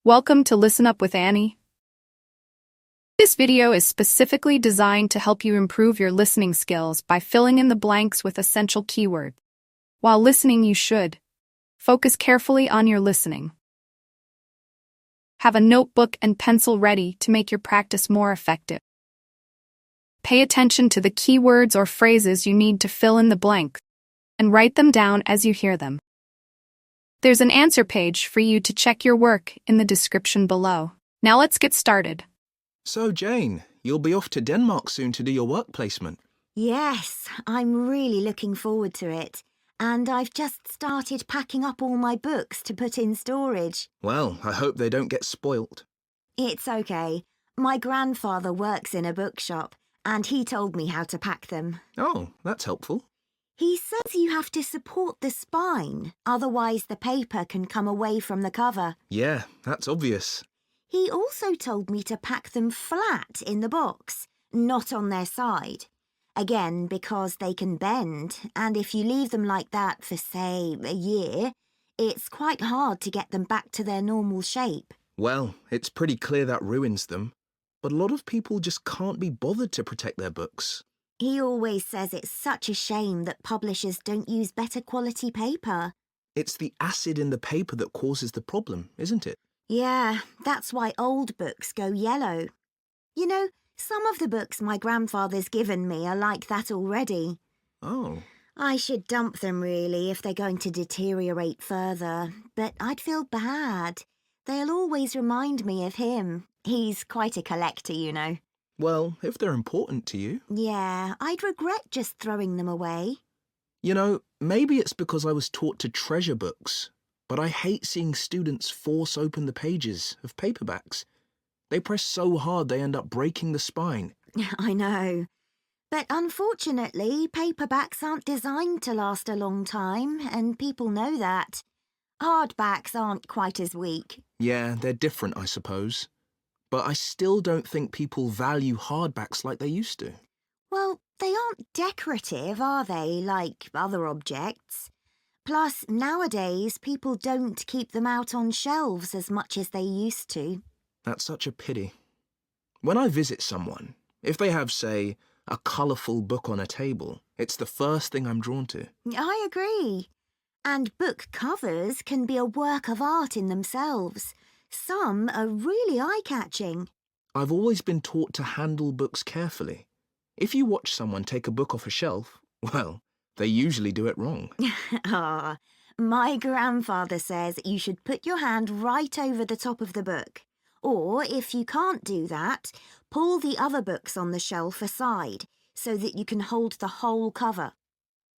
Welcome to Listen Up with Annie. This video is specifically designed to help you improve your listening skills by filling in the blanks with essential keywords. While listening, you should focus carefully on your listening. Have a notebook and pencil ready to make your practice more effective. Pay attention to the keywords or phrases you need to fill in the blanks, and write them down as you hear them. There's an answer page for you to check your work in the description below. Now let's get started. So, Jane, you'll be off to Denmark soon to do your work placement. Yes, I'm really looking forward to it. And I've just started packing up all my books to put in storage. Well, I hope they don't get spoilt. It's okay. My grandfather works in a bookshop, and he told me how to pack them. Oh, that's helpful. He says you have to support the spine, otherwise the paper can come away from the cover. Yeah, that's obvious. He also told me to pack them flat in the box, not on their side. Again, because they can bend, and if you leave them like that for, say, a year, it's quite hard to get them back to their normal shape. Well, it's pretty clear that ruins them. But a lot of people just can't be bothered to protect their books. He always says it's such a shame that publishers don't use better quality paper. It's the acid in the paper that causes the problem, isn't it? Yeah, that's why old books go yellow. You know, some of the books my grandfather's given me are like that already. Oh. I should dump them really if they're going to deteriorate further, but I'd feel bad. They'll always remind me of him. He's quite a collector, you know. Well, if they're important to you. Yeah, I'd regret just throwing them away. You know, maybe it's because I was taught to treasure books, but I hate seeing students force open the pages of paperbacks. They press so hard they end up breaking the spine. I know. But unfortunately, paperbacks aren't designed to last a long time, and people know that. Hardbacks aren't quite as weak. Yeah, they're different, I suppose. But I still don't think people value hardbacks like they used to. Well, they aren't decorative, are they, like other objects? Plus, nowadays, people don't keep them out on shelves as much as they used to. That's such a pity. When I visit someone, if they have, say, a colourful book on a table, it's the first thing I'm drawn to. I agree. And book covers can be a work of art in themselves. Some are really eye-catching. I've always been taught to handle books carefully. If you watch someone take a book off a shelf, well, they usually do it wrong. My grandfather says you should put your hand right over the top of the book. Or, if you can't do that, pull the other books on the shelf aside so that you can hold the whole cover.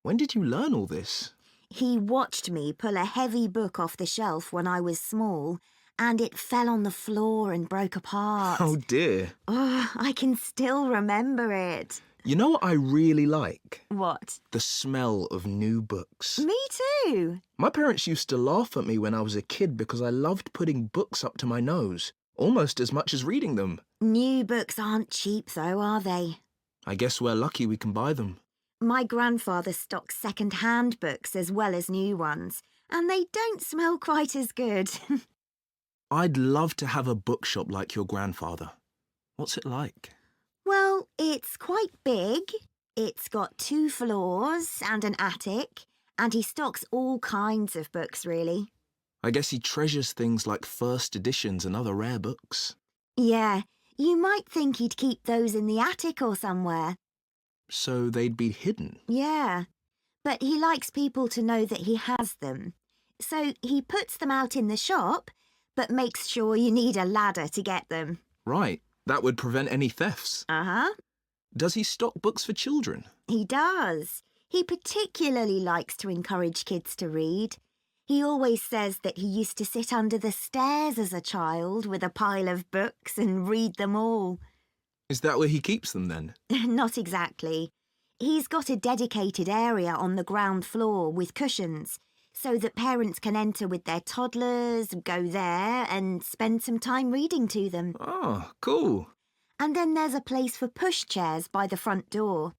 When did you learn all this? He watched me pull a heavy book off the shelf when I was small, and it fell on the floor and broke apart. Oh dear. Oh, I can still remember it. You know what I really like? What? The smell of new books. Me too. My parents used to laugh at me when I was a kid because I loved putting books up to my nose, almost as much as reading them. New books aren't cheap though, are they? I guess we're lucky we can buy them. My grandfather stocks second-hand books as well as new ones, and they don't smell quite as good. I'd love to have a bookshop like your grandfather. What's it like? Well, it's quite big. It's got 2 floors and an attic, and he stocks all kinds of books, really. I guess he treasures things like first editions and other rare books. Yeah, you might think he'd keep those in the attic or somewhere. So they'd be hidden? Yeah, but he likes people to know that he has them. So he puts them out in the shop, but makes sure you need a ladder to get them. Right, that would prevent any thefts. Uh-huh. Does he stock books for children? He does. He particularly likes to encourage kids to read. He always says that he used to sit under the stairs as a child with a pile of books and read them all. Is that where he keeps them then? Not exactly. He's got a dedicated area on the ground floor with cushions, so that parents can enter with their toddlers, go there and spend some time reading to them. Oh, cool. And then there's a place for pushchairs by the front door,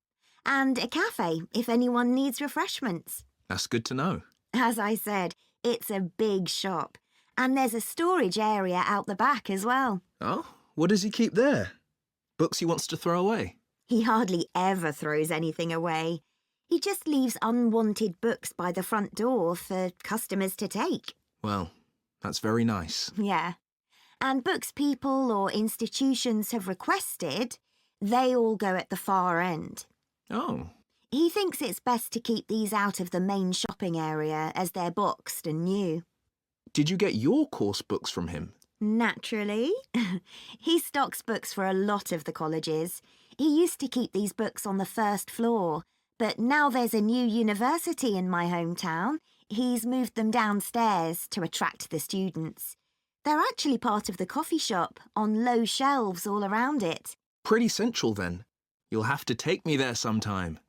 and a cafe if anyone needs refreshments. That's good to know. As I said, it's a big shop, And there's a storage area out the back as well. Oh, what does he keep there? Books he wants to throw away? He hardly ever throws anything away. He just leaves unwanted books by the front door for customers to take. Well, that's very nice. Yeah. And books people or institutions have requested, they all go at the far end. Oh. He thinks it's best to keep these out of the main shopping area as they're boxed and new. Did you get your course books from him? Naturally. He stocks books for a lot of the colleges. He used to keep these books on the first floor, but now there's a new university in my hometown. He's moved them downstairs to attract the students. They're actually part of the coffee shop, on low shelves all around it. Pretty central then. You'll have to take me there sometime.